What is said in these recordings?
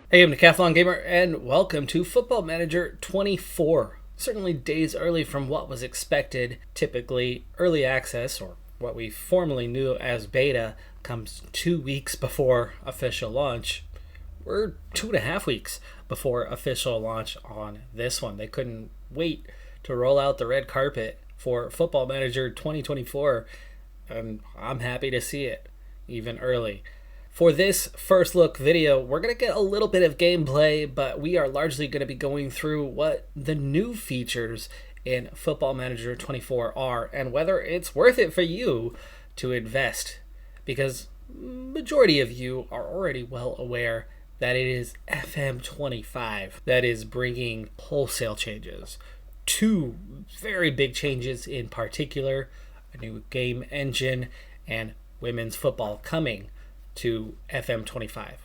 Hey, I'm Decathlon Gamer, and welcome to Football Manager 24. Certainly days early from what was expected. Typically, early access, or what we formerly knew as beta, comes 2 weeks before official launch. We're 2.5 weeks before official launch on this one. They couldn't wait to roll out the red carpet for Football Manager 2024, and I'm happy to see it, even early. For this first look video, we're going to get a little bit of gameplay, but we are largely going to be going through what the new features in Football Manager 24 are and whether it's worth it for you to invest. Because majority of you are already well aware that it is FM25 that is bringing wholesale changes. Two very big changes in particular, a new game engine and women's football coming to FM25.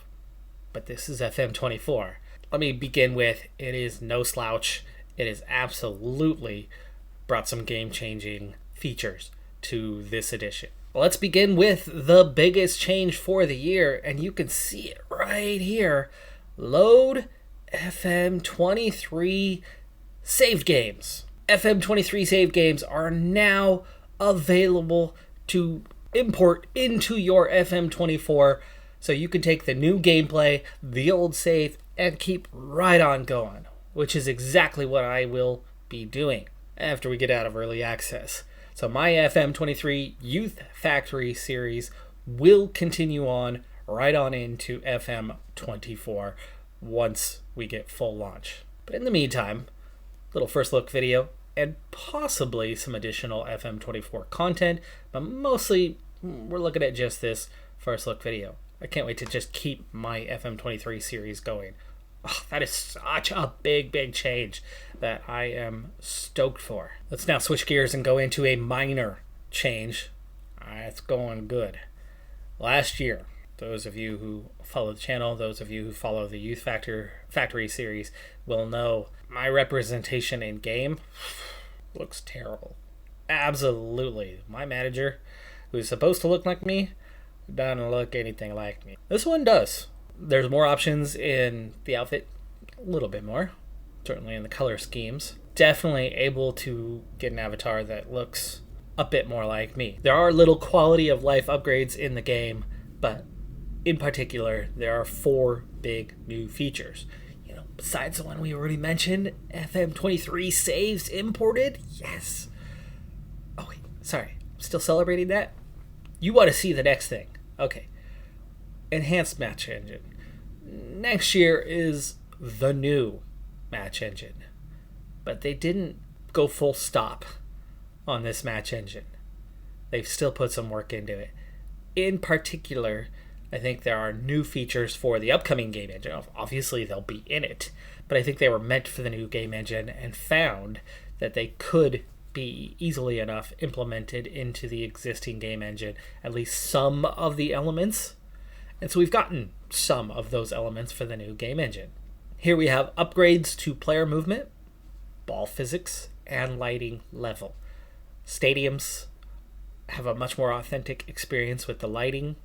But this is FM24. Let me begin with, it is no slouch. It has absolutely brought some game-changing features to this edition. Let's begin with the biggest change for the year, and you can see it right here. Load FM23 saved games. FM23 saved games are now available to import into your FM24, so you can take the new gameplay, the old save, and keep right on going, which is exactly what I will be doing after we get out of early access. So my FM23 Youth Factory series will continue on right on into FM24 once we get full launch. But in the meantime, little first look video and possibly some additional FM24 content, but mostly we're looking at just this first look video. I can't wait to just keep my FM23 series going. Oh, that is such a big change that I am stoked for. Let's now switch gears and go into a minor change. It's going good. Last year, those of you who follow the channel, those of you who follow the Youth Factory series will know my representation in game looks terrible. Absolutely. My manager, who's supposed to look like me, doesn't look anything like me. This one does. There's more options in the outfit, a little bit more, certainly in the color schemes. Definitely able to get an avatar that looks a bit more like me. There are little quality of life upgrades in the game, but in particular, there are 4 big new features. Besides the one we already mentioned, FM23 saves imported. Yes. Oh wait, sorry. Still celebrating that? You want to see the next thing. Okay. Enhanced match engine. Next year is the new match engine. But they didn't go full stop on this match engine. They've still put some work into it. In particular, I think there are new features for the upcoming game engine. Obviously, they'll be in it, but I think they were meant for the new game engine and found that they could be easily enough implemented into the existing game engine, at least some of the elements. And so we've gotten some of those elements for the new game engine. Here we have upgrades to player movement, ball physics, and lighting level. Stadiums have a much more authentic experience with the lighting.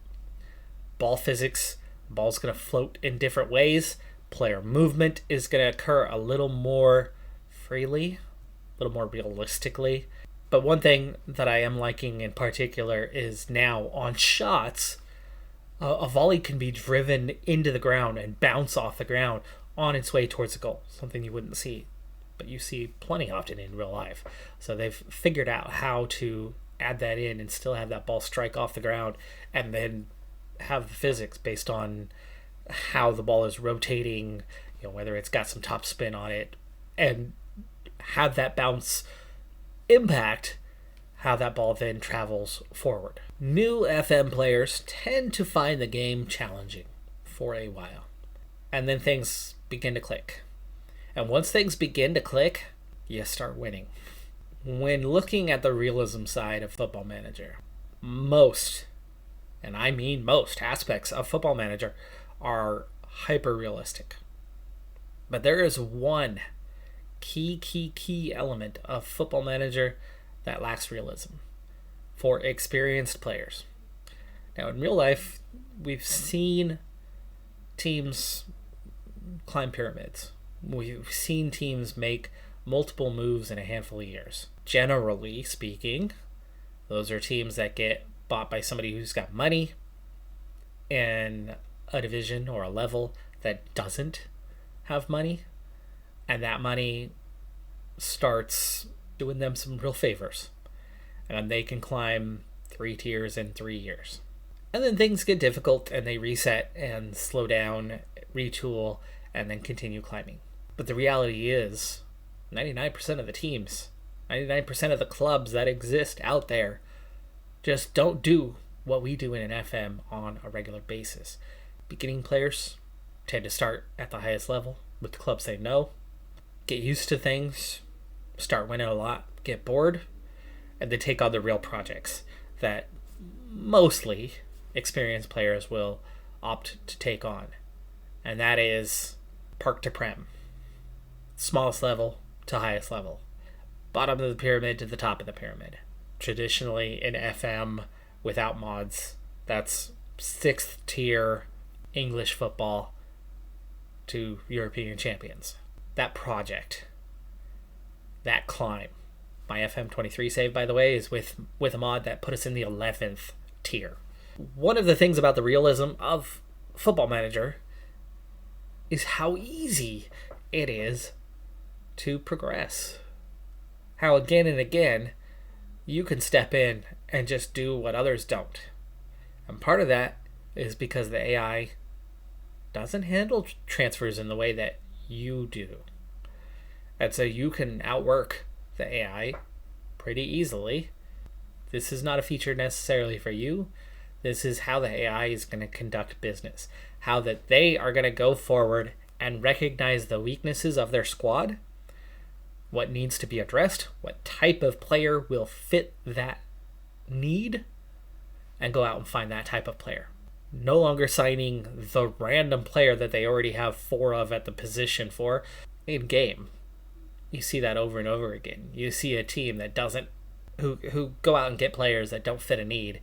Ball physics, ball's going to float in different ways. Player movement is going to occur a little more freely, a little more realistically. But one thing that I am liking in particular is now on shots, a volley can be driven into the ground and bounce off the ground on its way towards the goal, something you wouldn't see, but you see plenty often in real life. So they've figured out how to add that in and still have that ball strike off the ground and then have the physics based on how the ball is rotating, whether it's got some top spin on it, and have that bounce impact how that ball then travels forward. New FM players tend to find the game challenging for a while, and then things begin to click. And once things begin to click, you start winning. When looking at the realism side of Football Manager, most, and I mean most, aspects of Football Manager are hyper-realistic. But there is one key element of Football Manager that lacks realism for experienced players. Now, in real life, we've seen teams climb pyramids. We've seen teams make multiple moves in a handful of years. Generally speaking, those are teams that get bought by somebody who's got money in a division or a level that doesn't have money, and that money starts doing them some real favors, and they can climb 3 tiers in 3 years. And then things get difficult and they reset and slow down, retool, and then continue climbing. But the reality is 99% of the teams, 99% of the clubs that exist out there just don't do what we do in an FM on a regular basis. Beginning players tend to start at the highest level with the clubs they know, get used to things, start winning a lot, get bored, and then take on the real projects that mostly experienced players will opt to take on. And that is Park to Prem. Smallest level to highest level. Bottom of the pyramid to the top of the pyramid. Traditionally in FM without mods, that's 6th tier English football to European champions. That project, that climb. My FM23 save, by the way, is with a mod that put us in the 11th tier. One of the things about the realism of Football Manager is how easy it is to progress. How again and again you can step in and just do what others don't. And part of that is because the AI doesn't handle transfers in the way that you do. And so you can outwork the AI pretty easily. This is not a feature necessarily for you. This is how the AI is going to conduct business. How that they are going to go forward and recognize the weaknesses of their squad, what needs to be addressed, what type of player will fit that need, and go out and find that type of player. No longer signing the random player that they already have 4 of at the position for in game. You see that over and over again. You see a team that doesn't, who go out and get players that don't fit a need,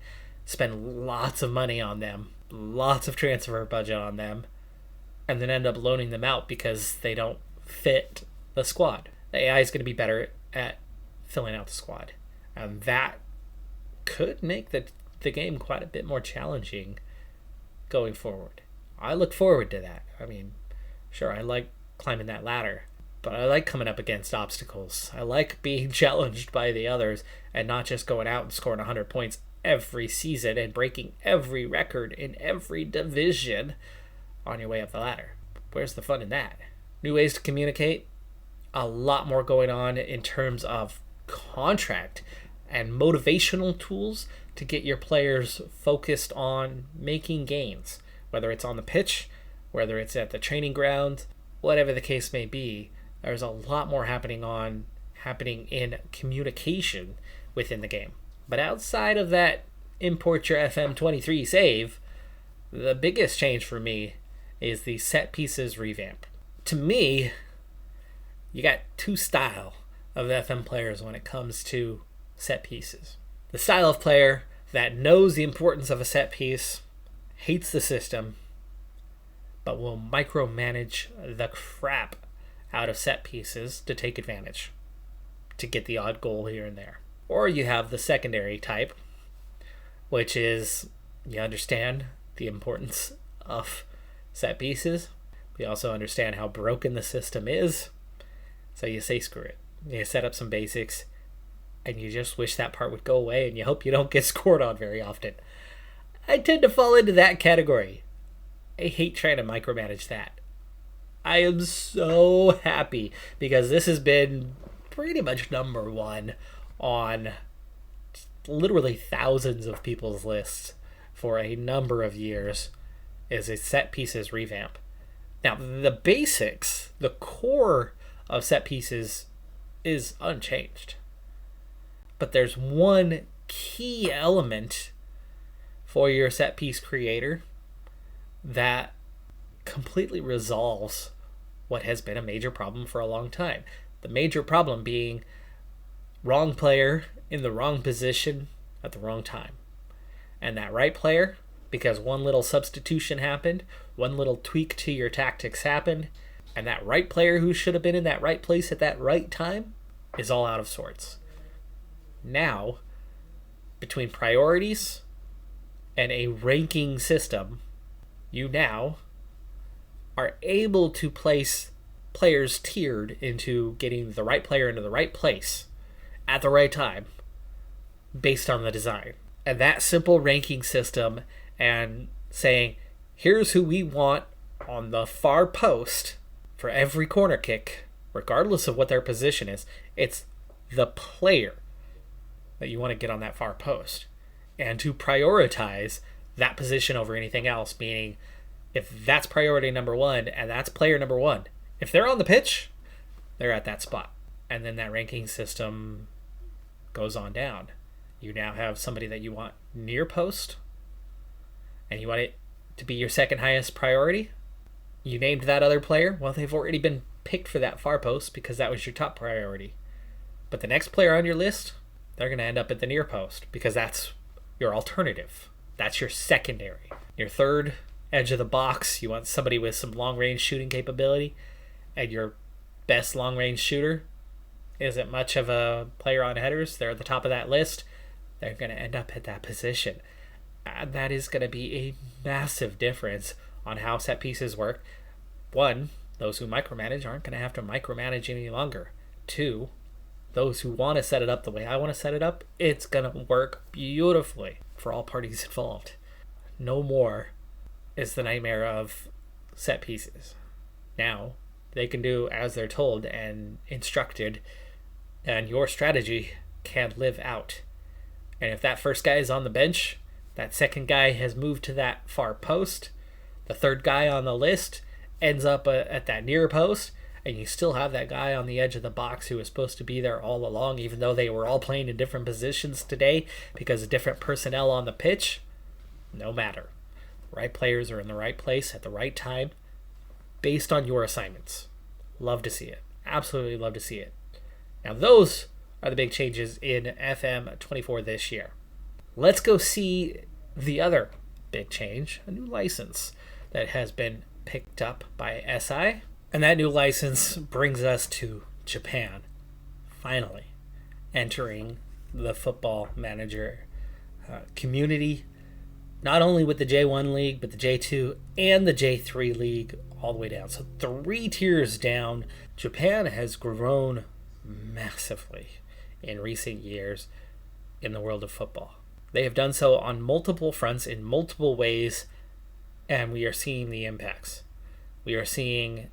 spend lots of money on them, lots of transfer budget on them, and then end up loaning them out because they don't fit the squad. The AI is going to be better at filling out the squad. And that could make the game quite a bit more challenging going forward. I look forward to that. I mean, sure, I like climbing that ladder, but I like coming up against obstacles. I like being challenged by the others and not just going out and scoring 100 points every season and breaking every record in every division on your way up the ladder. Where's the fun in that? New ways to communicate. A lot more going on in terms of contract and motivational tools to get your players focused on making gains, whether it's on the pitch, whether it's at the training ground, whatever the case may be. There's a lot more happening in communication within the game. But outside of that import your FM23 save, the biggest change for me is the set pieces revamp. To me, you got 2 style of FM players when it comes to set pieces. The style of player that knows the importance of a set piece, hates the system, but will micromanage the crap out of set pieces to take advantage, to get the odd goal here and there. Or you have the secondary type, which is you understand the importance of set pieces. We also understand how broken the system is. So you say screw it. You set up some basics and you just wish that part would go away and you hope you don't get scored on very often. I tend to fall into that category. I hate trying to micromanage that. I am so happy because this has been pretty much number 1 on literally thousands of people's lists for a number of years is a set pieces revamp. Now, the basics, the core of set pieces is unchanged. But there's one key element for your set piece creator that completely resolves what has been a major problem for a long time. The major problem being wrong player in the wrong position at the wrong time. And that right player because one little substitution happened, one little tweak to your tactics happened, and that right player who should have been in that right place at that right time is all out of sorts. Now, between priorities and a ranking system, you now are able to place players tiered into getting the right player into the right place at the right time based on the design. And that simple ranking system and saying, here's who we want on the far post for every corner kick, regardless of what their position is, it's the player that you want to get on that far post. And to prioritize that position over anything else, meaning if that's priority number one and that's player number one, if they're on the pitch, they're at that spot. And then that ranking system goes on down. You now have somebody that you want near post, and you want it to be your second highest priority. You named that other player. Well, they've already been picked for that far post because that was your top priority. But the next player on your list, they're going to end up at the near post because that's your alternative. That's your secondary. Your third edge of the box, you want somebody with some long-range shooting capability, and your best long-range shooter isn't much of a player on headers. They're at the top of that list. They're going to end up at that position. And that is going to be a massive difference on how set pieces work. One, those who micromanage aren't going to have to micromanage any longer. Two, those who want to set it up the way I want to set it up, it's going to work beautifully for all parties involved. No more is the nightmare of set pieces. Now, they can do as they're told and instructed, and your strategy can live out. And if that first guy is on the bench, that second guy has moved to that far post, the third guy on the list ends up at that near post, and you still have that guy on the edge of the box who was supposed to be there all along, even though they were all playing in different positions today because of different personnel on the pitch, no matter. The right players are in the right place at the right time based on your assignments. Love to see it. Absolutely love to see it. Now those are the big changes in FM24 this year. Let's go see the other big change, a new license that has been picked up by SI. And that new license brings us to Japan, finally entering the Football Manager community, not only with the J1 League, but the J2 and the J3 League all the way down. So 3 tiers down. Japan has grown massively in recent years in the world of football. They have done so on multiple fronts in multiple ways, and we are seeing the impacts. We are seeing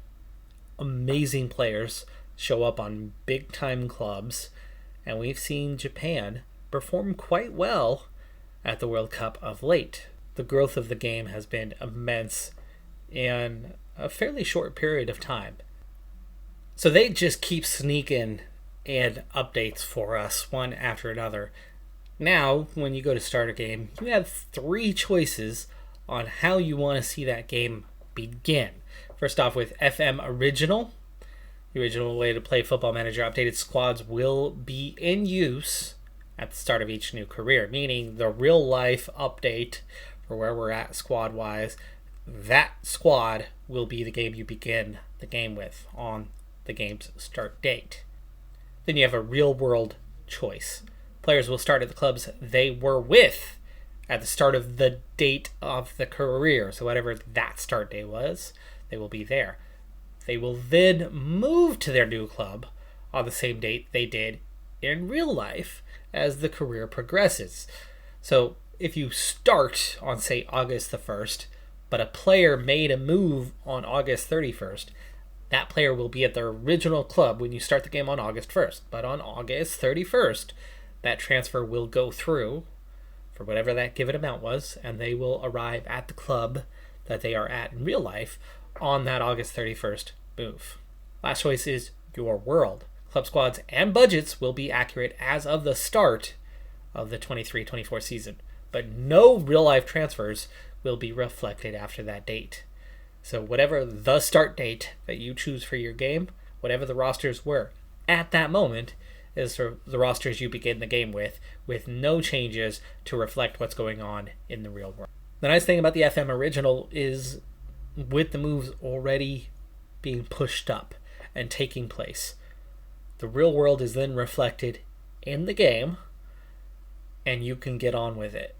amazing players show up on big-time clubs, and we've seen Japan perform quite well at the World Cup of late. The growth of the game has been immense in a fairly short period of time. So they just keep sneaking in updates for us one after another. Now, when you go to start a game, you have 3 choices on how you want to see that game begin. First off, with FM Original. The original way to play Football Manager updated squads will be in use at the start of each new career, meaning the real-life update for where we're at squad-wise, that squad will be the game you begin the game with on the game's start date. Then you have a real-world choice. Players will start at the clubs they were with at the start of the date of the career. So whatever that start date was, they will be there. They will then move to their new club on the same date they did in real life as the career progresses. So if you start on, say, August the 1st, but a player made a move on August 31st, that player will be at their original club when you start the game on August 1st. But on August 31st, that transfer will go through for whatever that given amount was, and they will arrive at the club that they are at in real life on that August 31st move. Last choice is your world. Club squads and budgets will be accurate as of the start of the 23-24 season, but no real-life transfers will be reflected after that date. So whatever the start date that you choose for your game, whatever the rosters were at that moment, is the rosters you begin the game with no changes to reflect what's going on in the real world. The nice thing about the FM original is with the moves already being pushed up and taking place, the real world is then reflected in the game and you can get on with it.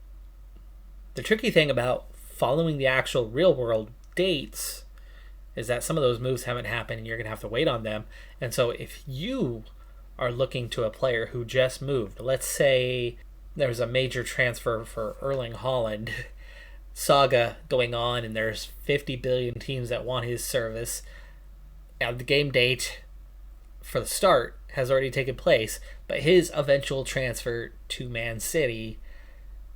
The tricky thing about following the actual real world dates is that some of those moves haven't happened and you're going to have to wait on them. And so if you are looking to a player who just moved, let's say there's a major transfer for Erling Haaland saga going on and there's 50 billion teams that want his service, and the game date for the start has already taken place, but his eventual transfer to Man City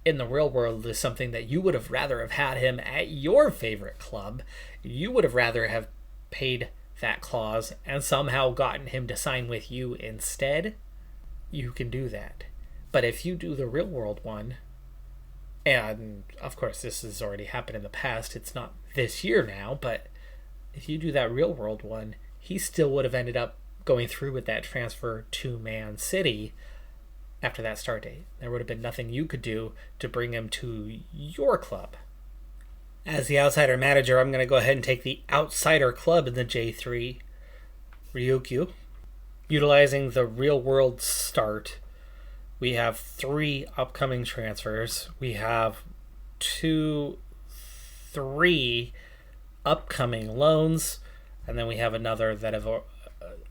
in the real world is something that you would have rather have had him at your favorite club. You would have rather have paid that clause and somehow gotten him to sign with you instead. You can do that. But if you do the real world one, and of course this has already happened in the past, it's not this year now, but if you do that real world one, he still would have ended up going through with that transfer to Man City after that start date. There would have been nothing you could do to bring him to your club. As the outsider manager, I'm going to go ahead and take the outsider club in the J3, Ryukyu. Utilizing the real world start, we have 3 upcoming transfers. We have 3 upcoming loans, and then we have another that have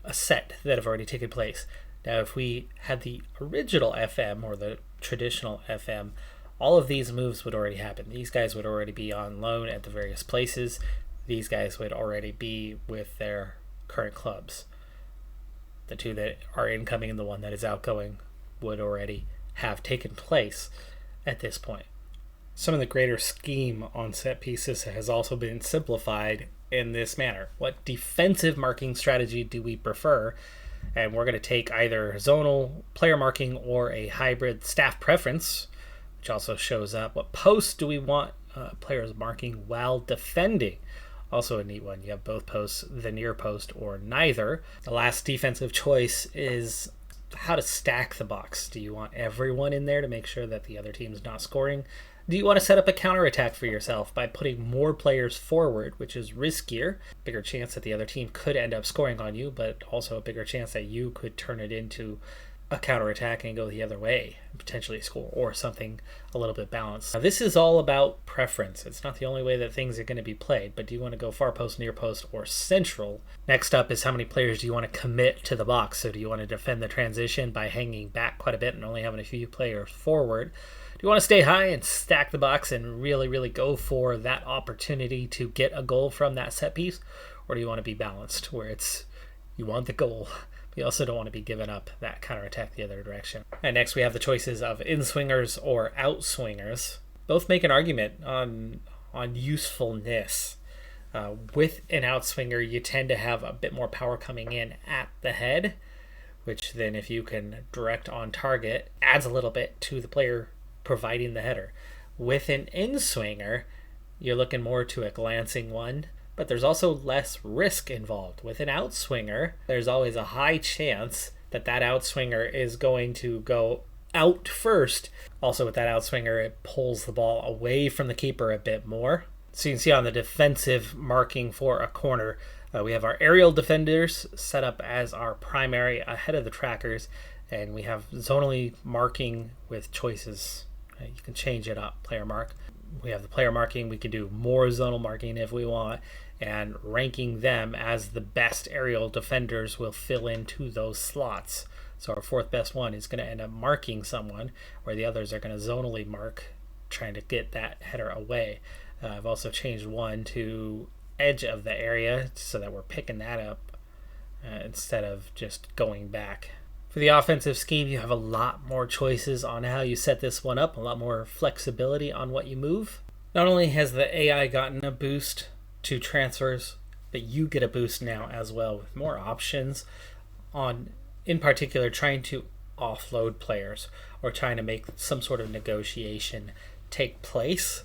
a set that have already taken place. Now, if we had the original FM or the traditional FM, all of these moves would already happen. These guys would already be on loan at the various places. These guys would already be with their current clubs. The 2 that are incoming and the 1 that is outgoing would already have taken place at this point. Some of the greater scheme on set pieces has also been simplified in this manner. What defensive marking strategy do we prefer? And we're going to take either zonal player marking or a hybrid staff preference, which also shows up. What posts do we want players marking while defending? Also a neat one. You have both posts, the near post, or neither. The last defensive choice is how to stack the box. Do you want everyone in there to make sure that the other team's not scoring? Do you want to set up a counterattack for yourself by putting more players forward, which is riskier? Bigger chance that the other team could end up scoring on you, but also a bigger chance that you could turn it into a counterattack and go the other way and potentially score, or something a little bit balanced. Now, this is all about preference. It's not the only way that things are going to be played, but do you want to go far post, near post, or central? Next up is how many players do you want to commit to the box? So do you want to defend the transition by hanging back quite a bit and only having a few players forward? Do you want to stay high and stack the box and really, really go for that opportunity to get a goal from that set piece? Or do you want to be balanced, where it's you want the goal, but you also don't want to be giving up that counterattack the other direction? And next we have the choices of in-swingers or out-swingers. Both make an argument on usefulness. With an out-swinger, you tend to have a bit more power coming in at the head, which then if you can direct on target, adds a little bit to the player providing the header. With an in-swinger, you're looking more to a glancing one, but there's also less risk involved. With an outswinger, there's always a high chance that that outswinger is going to go out first. Also with that outswinger, it pulls the ball away from the keeper a bit more. So you can see on the defensive marking for a corner, we have our aerial defenders set up as our primary ahead of the trackers, and we have zonally marking with choices. You can change it up, player mark. We have the player marking. We can do more zonal marking if we want, and ranking them as the best aerial defenders will fill into those slots. So our 4th best one is going to end up marking someone, where the others are going to zonally mark, trying to get that header away. I've also changed one to edge of the area so that we're picking that up instead of just going back. For the offensive scheme, you have a lot more choices on how you set this one up, a lot more flexibility on what you move. Not only has the AI gotten a boost to transfers, but you get a boost now as well with more options on, in particular, trying to offload players or trying to make some sort of negotiation take place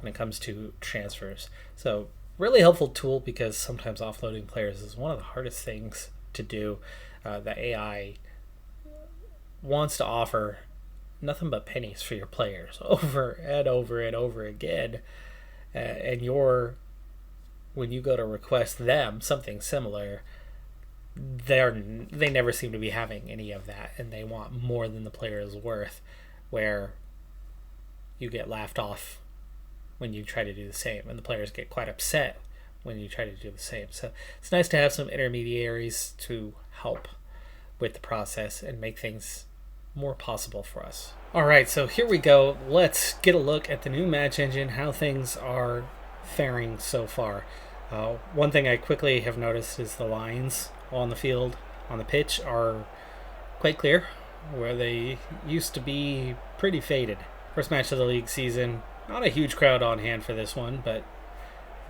when it comes to transfers. So really helpful tool, because sometimes offloading players is one of the hardest things to do. The AI wants to offer nothing but pennies for your players over and over and over again. And when you go to request them something similar, they never seem to be having any of that, and they want more than the player is worth, where you get laughed off when you try to do the same, and the players get quite upset when you try to do the same. So it's nice to have some intermediaries to help with the process and make things more possible for us. All right, so here we go. Let's get a look at the new match engine, how things are faring so far. One thing I quickly have noticed is the lines on the field, on the pitch, are quite clear, where they used to be pretty faded. First match of the league season, not a huge crowd on hand for this one, but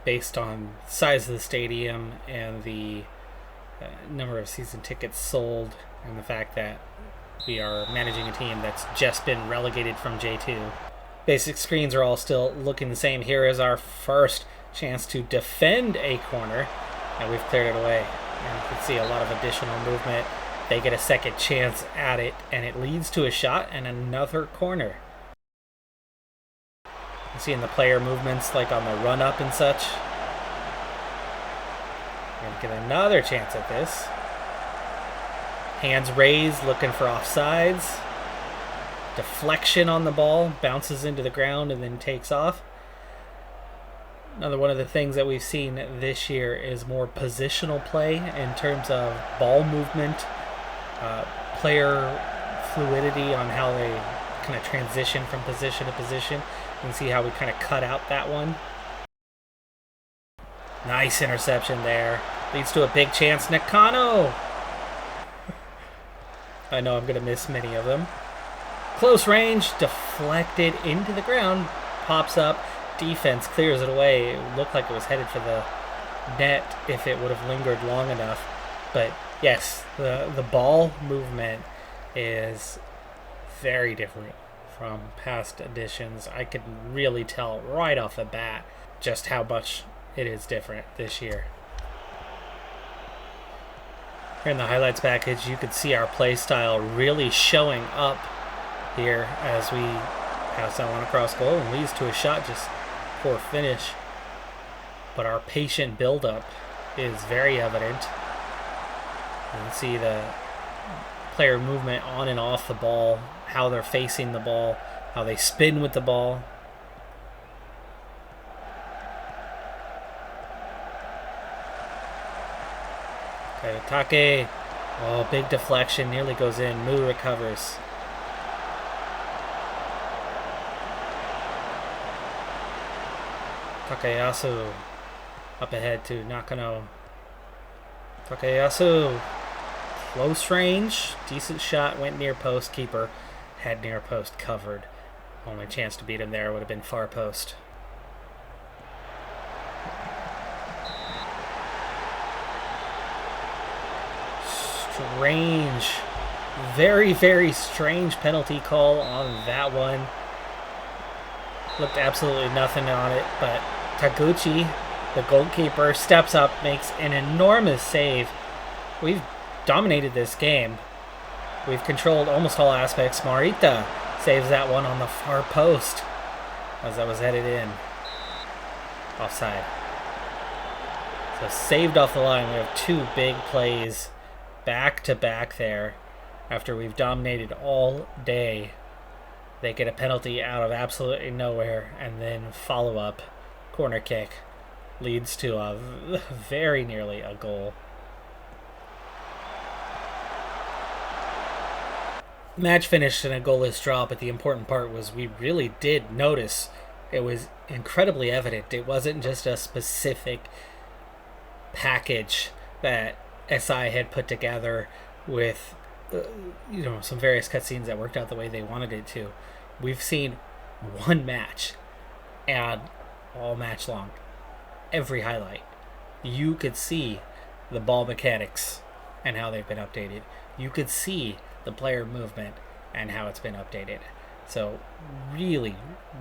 based on size of the stadium and the number of season tickets sold, and the fact that we are managing a team that's just been relegated from J2. Basic screens are all still looking the same. Here is our first chance to defend a corner, and we've cleared it away. And you can see a lot of additional movement. They get a second chance at it, and it leads to a shot and another corner. You see in the player movements, like on the run-up and such. We're going to get another chance at this. Hands raised, looking for offsides. Deflection on the ball, bounces into the ground and then takes off. Another one of the things that we've seen this year is more positional play in terms of ball movement, player fluidity on how they kind of transition from position to position. You can see how we kind of cut out that one. Nice interception there. Leads to a big chance. Nakano! I know I'm going to miss many of them. Close range, deflected into the ground, pops up. Defense clears it away. It looked like it was headed for the net if it would have lingered long enough. But yes, the ball movement is very different from past editions. I could really tell right off the bat just how much it is different this year. Here in the highlights package, you can see our play style really showing up here as we pass that one across goal and leads to a shot. Just poor finish. But our patient buildup is very evident. You can see the player movement on and off the ball, how they're facing the ball, how they spin with the ball. Take. Oh, big deflection, nearly goes in. Mu recovers. Takayasu up ahead to Nakano. Takayasu, close range, decent shot, went near post. Keeper had near post covered. Only chance to beat him there would have been far post. Strange, very, very strange penalty call on that one. Looked absolutely nothing on it, but Taguchi, the goalkeeper, steps up, makes an enormous save. We've dominated this game. We've controlled almost all aspects. Marita saves that one on the far post as that was headed in. Offside. So saved off the line. We have two big plays back to back there after we've dominated all day. They get a penalty out of absolutely nowhere, and then follow up corner kick leads to a very nearly a goal. Match finished in a goalless draw, but the important part was we really did notice. It was incredibly evident. It wasn't just a specific package that SI had put together with some various cutscenes that worked out the way they wanted it to. We've seen one match, and all match long, every highlight, you could see the ball mechanics and how they've been updated. You could see the player movement and how it's been updated. So really,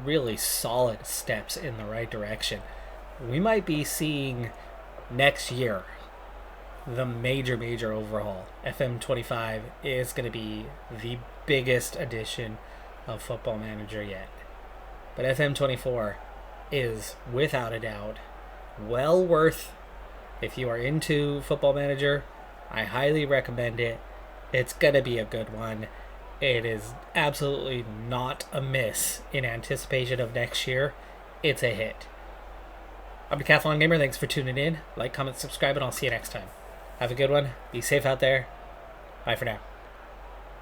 really solid steps in the right direction. We might be seeing next year the major overhaul. FM25 is going to be the biggest addition of Football Manager yet. But FM24 is, without a doubt, well worth. If you are into Football Manager, I highly recommend it. It's going to be a good one. It is absolutely not a miss in anticipation of next year. It's a hit. I'm Decathlon Gamer. Thanks for tuning in. Like, comment, subscribe, and I'll see you next time. Have a good one. Be safe out there. Bye for now.